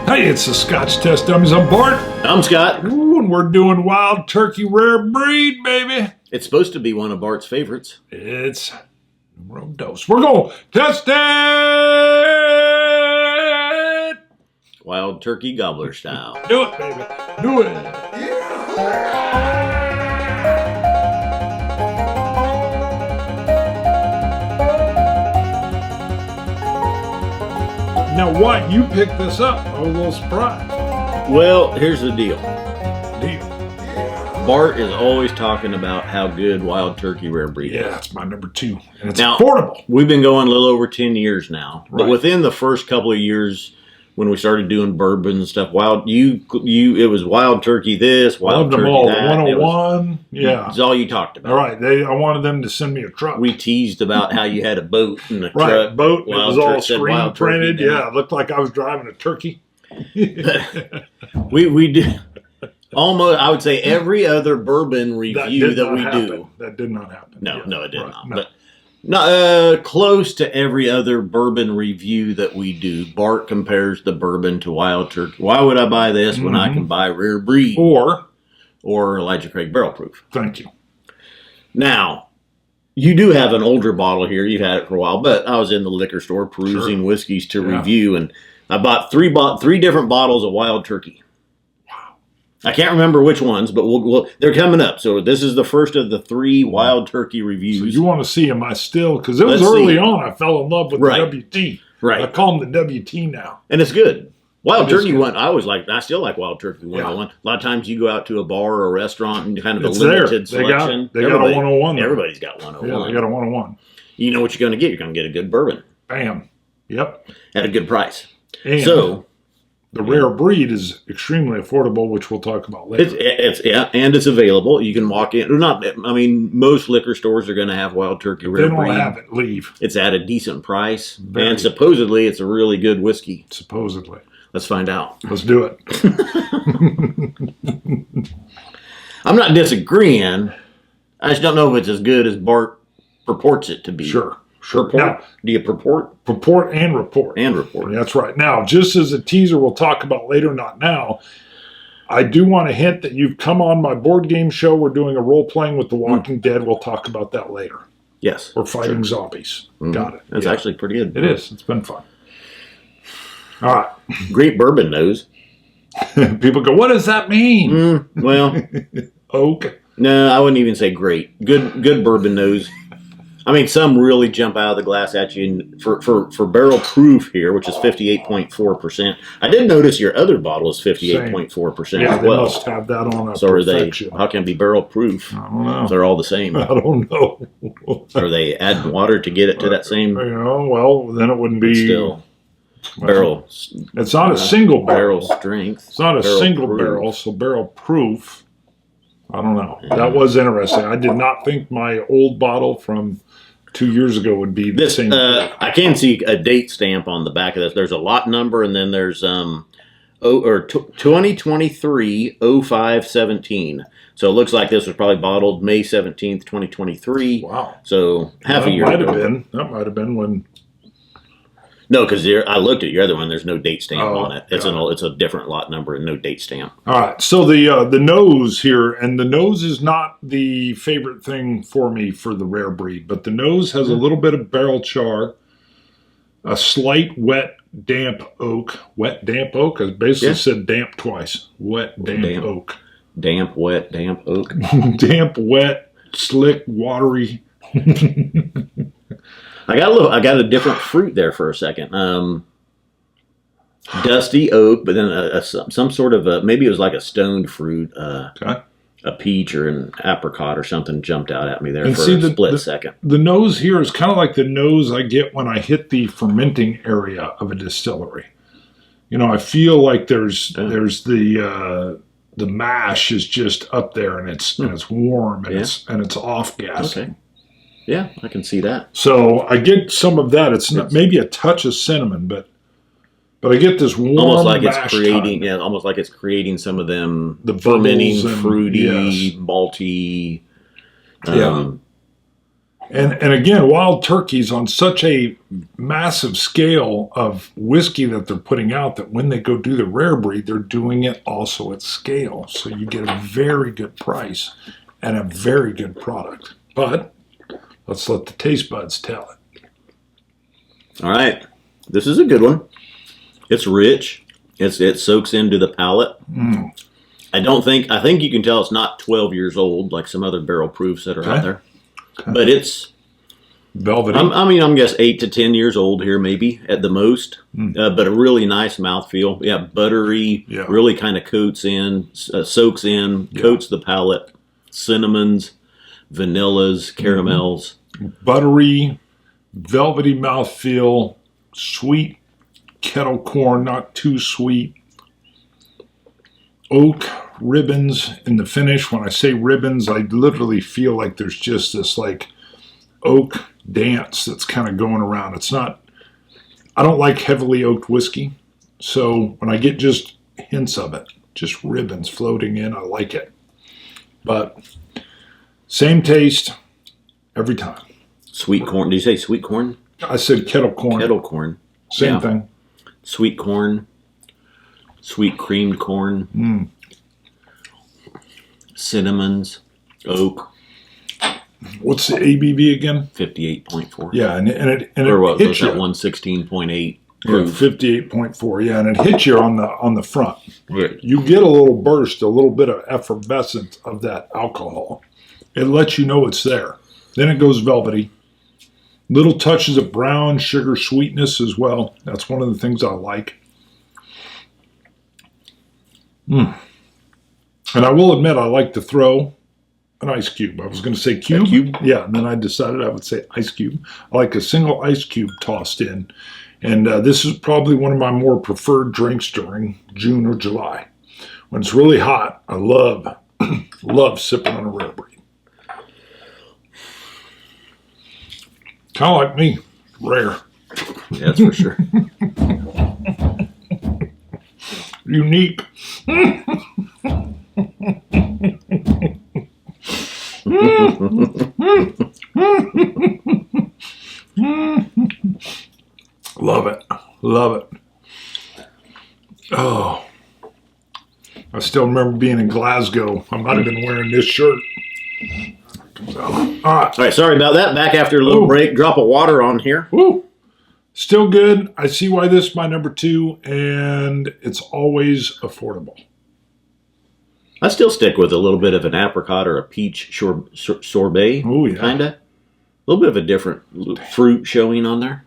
Hey, it's the Scotch Test Dummies. I'm Bart. I'm Scott. Ooh, and we're doing Wild Turkey Rare Breed, baby. It's supposed to be one of Bart's favorites. It's numero dos. We're going to test it. Wild Turkey Gobbler style. Do it, baby. Do it. Now, why you picked this up? I was a little surprised. Well, here's the deal. Deal. Bart is always talking about how good Wild Turkey Rare Breed is. Yeah, it's my number 2. And it's Now, affordable. We've been going a little over 10 years now. Right. But within the first couple of years, when we started doing bourbon and stuff, it was Wild Turkey this, I Wild loved them Turkey all. that. The 101. Yeah. It's all you talked about. All right. I wanted them to send me a truck. We teased about how you had a boat and a Right, truck. boat. It was all said screen Wild Turkey printed. down. Yeah, it looked like I was driving a turkey. We do almost. I would say every other bourbon review that we do. That did not happen. No, Yeah, it did right, not. no. But not close to every other bourbon review that we do. Bart compares the bourbon to Wild Turkey. Why would I buy this when I can buy Rare Breed Or, Elijah Craig Barrel Proof? thank you. Now, you do have an older bottle here. You've had it for a while, but I was in the liquor store perusing whiskeys to review, and I bought three different bottles of Wild Turkey. I can't remember which ones, but they're coming up. So this is the first of the 3 Wild Turkey reviews. So you want to see them? I still, because it was early on, I fell in love with the WT. Right. I call them the WT now. And it's good. Wild Turkey good. one, I still like Wild Turkey 101. A lot of times you go out to a bar or a restaurant and kind of It's a limited there. selection. They got a 101 there. Everybody's got 101. Yeah, they got a 101. You know what you're going to get. You're going to get a good bourbon. Bam. Yep. At a good price. And So the Rare Breed is extremely affordable, which we'll talk about later. and it's available. You can walk in. Most liquor stores are going to have Wild Turkey Rare They Breed. don't have it. Leave. It's at a decent price, Very. and supposedly it's a really good whiskey. Supposedly. Let's find out. Let's do it. I'm not disagreeing. I just don't know if it's as good as Bart purports it to be. Sure. Purport? Now, Do you purport? purport and report. And report. That's right. Now, just as a teaser we'll talk about later, not now, I do want to hint that you've come on my board game show. We're doing a role-playing with The Walking Dead. We'll talk about that later. Yes. We're fighting zombies. Got it. That's actually pretty good. It is. It's been fun. All right. Great bourbon nose. People go, what does that mean? Well, Oak. no, I wouldn't even say great. Good bourbon nose. I mean, some really jump out of the glass at you. And for barrel proof here, which is 58.4%. I did notice your other bottle is 58.4% Yeah, as they well. must have that on a So are they? perfection. How can it be barrel proof? I don't know. If they're all the same. I don't know. Are they adding water to get it to that same? You know, well, then it wouldn't be Still barrel. It's not a single barrel barrel. strength. It's not a barrel single proof. barrel, so barrel proof. I don't know. That was interesting. I did not think my old bottle from 2 years ago would be the This same. I can see a date stamp on the back of this. There's a lot number, and then there's 2023 0517. So it looks like this was probably bottled May 17th, 2023. Wow. So half a year That ago. might have been when. No, because I looked at your other one. There's no date stamp Oh, on it. It's a different lot number and no date stamp. All right. So the nose here, and the nose is not the favorite thing for me for the Rare Breed, but the nose has a little bit of barrel char, a slight wet, damp oak. Wet, damp oak? I basically said damp twice. Wet, damp oak. Damp, wet, damp oak. Damp, wet, slick, watery. I got a different fruit there for a second. Dusty oak, but then some sort of maybe it was like a stoned fruit, Okay. a peach or an apricot or something jumped out at me there And for see, a split second. The nose here is kind of like the nose I get when I hit the fermenting area of a distillery. You know, I feel like there's the mash is just up there and it's warm and it's off gassing. Okay. Yeah, I can see that. So I get some of that. It's not, maybe a touch of cinnamon, but I get this warm Almost like it's mash creating, time. almost like it's creating some of them The fermenting, bubbles and- fruity, yes. malty. Yeah. And again, Wild Turkey's on such a massive scale of whiskey that they're putting out that when they go do the rare breed, they're doing it also at scale. So you get a very good price and a very good product. But let's let the taste buds tell it. All right. This is a good one. It's rich. It soaks into the palate. I think you can tell it's not 12 years old like some other barrel proofs that are out there. Okay. But it's velvety. I'm guess 8 to 10 years old here, maybe at the most. But a really nice mouthfeel. Yeah, buttery. Yeah. Really kind of coats in, soaks in, coats the palate. Cinnamons, vanillas, caramels. Buttery, velvety mouthfeel, sweet kettle corn, not too sweet. Oak ribbons in the finish. When I say ribbons, I literally feel like there's just this like oak dance that's kind of going around. It's not, I don't like heavily oaked whiskey. So when I get just hints of it, just ribbons floating in, I like it. But same taste every time. Sweet corn. Did you say sweet corn? I said kettle corn. Kettle corn. Same thing. Sweet corn. Sweet creamed corn. Cinnamons. Oak. What's the ABV again? 58.4. Yeah, and it or what hits was you. that 116.8. Yeah, 58.4. Yeah, and it hits you on the front. Right. You get a little burst, a little bit of effervescence of that alcohol. It lets you know it's there. Then it goes velvety. Little touches of brown sugar sweetness as well. That's one of the things I like. And I will admit, I like to throw an ice cube. I was going to say cube. Yeah, and then I decided I would say ice cube. I like a single ice cube tossed in. And this is probably one of my more preferred drinks during June or July. When it's really hot, I love sipping on a rare breed. Kind of like me, rare. Yeah, that's for sure. Unique. Love it. Love it. Oh. I still remember being in Glasgow. I might have been wearing this shirt. All right. Sorry about that. Back after a little break. Drop of water on here. Woo. Still good. I see why this is my number 2, and it's always affordable. I still stick with a little bit of an apricot or a peach sorbet. Oh, yeah. Kind of. A little bit of a different fruit showing on there.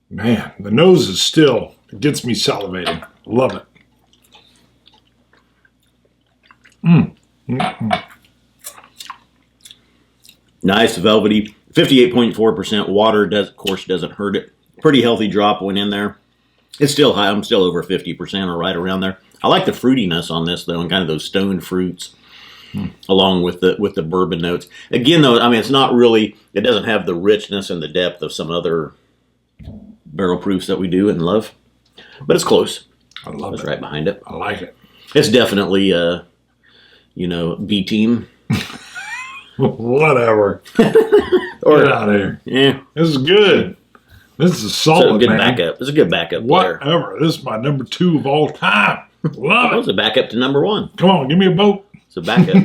Man, the nose is still, it gets me salivating. Love it. Nice, velvety. 58.4% water, of course, doesn't hurt it. Pretty healthy drop went in there. It's still high. I'm still over 50% or right around there. I like the fruitiness on this, though, and kind of those stone fruits along with the bourbon notes. Again, though, I mean, it's not really, it doesn't have the richness and the depth of some other barrel proofs that we do and love. But it's close. I love it. It's right behind it. I like it. It's definitely, B team. Whatever. Or, get out of here. Yeah. This is good. This is solid, a good man. backup. It's a good backup player. Whatever. This is my number 2 of all time. Love It was it. a backup to number 1. Come on, give me a vote. It's a backup.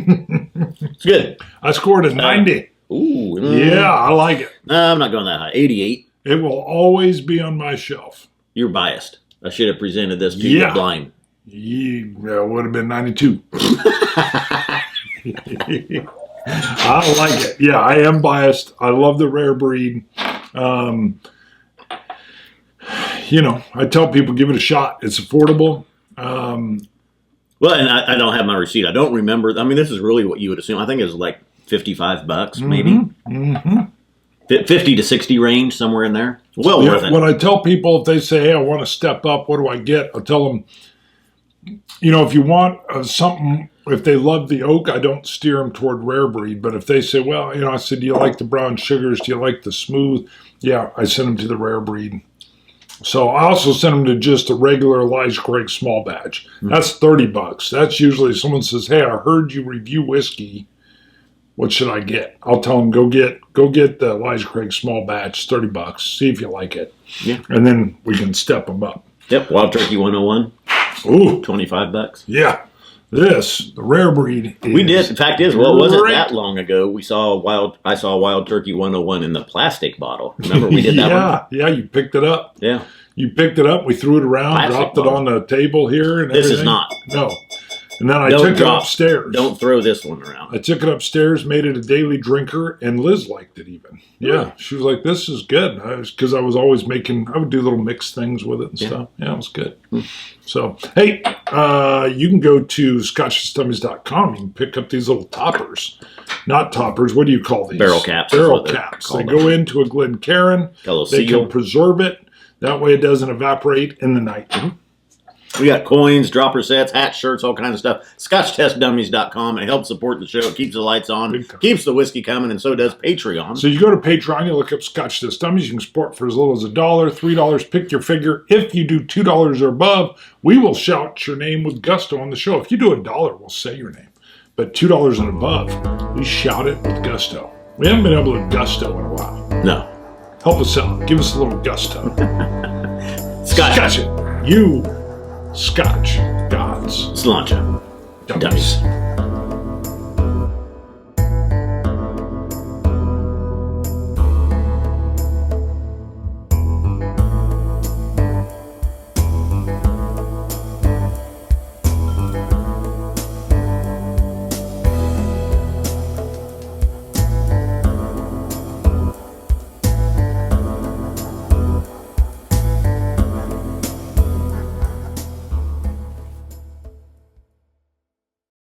It's good. I scored a 90. Ooh. Yeah, I like it. I'm not going that high. 88. It will always be on my shelf. You're biased. I should have presented this to you blind. Yeah, it would have been 92. I like it. Yeah, I am biased. I love the rare breed. I tell people, give it a shot. It's affordable. Well, and I don't have my receipt. I don't remember. I mean, this is really what you would assume. I think it was like $55, maybe. 50 to 60 range, somewhere in there. Well worth it. When I tell people, if they say, hey, I want to step up, what do I get? I'll tell them, if you want something, if they love the oak, I don't steer them toward rare breed. But if they say, well, I said, do you like the brown sugars? Do you like the smooth? Yeah, I send them to the rare breed. So I also send them to just a regular Elijah Craig small batch. That's $30. That's usually someone says, hey, I heard you review whiskey. what should I get? I'll tell them go get the Elijah Craig small batch, $30. See if you like it. Yeah. And then we can step them up. Yep. Wild Turkey 101. Ooh, $25. yeah. The rare breed. We did. The fact is, well, it wasn't that long ago. I saw Wild Turkey 101 in the plastic bottle. Remember we did that one? Yeah, you picked it up. Yeah. You picked it up. We threw it around, Plastic dropped bottle. it on the table here. And This everything. is not. No. And then I took it upstairs. Don't throw this one around. I took it upstairs, made it a daily drinker, and Liz liked it even. Yeah. She was like, this is good. Because I was always I would do little mixed things with it and stuff. Yeah, it was good. So, hey, you can go to scotchdummies.com. You can pick up these little toppers. Not toppers. What do you call these? Barrel caps. Barrel caps. They go into a Glencairn. They can preserve it. That way it doesn't evaporate in the night. We got coins, dropper sets, hats, shirts, all kinds of stuff. ScotchTestDummies.com. It helps support the show. It keeps the lights on, keeps the whiskey coming, and so does Patreon. So you go to Patreon, you look up Scotch Test Dummies. You can support for as little as $1, $3. Pick your figure. If you do $2 or above, we will shout your name with gusto on the show. If you do $1, we'll say your name. But $2 and above, we shout it with gusto. We haven't been able to gusto in a while. No. Help us out. Give us a little gusto. Scotch it. You Scotch gods. Sláinte. Dummies.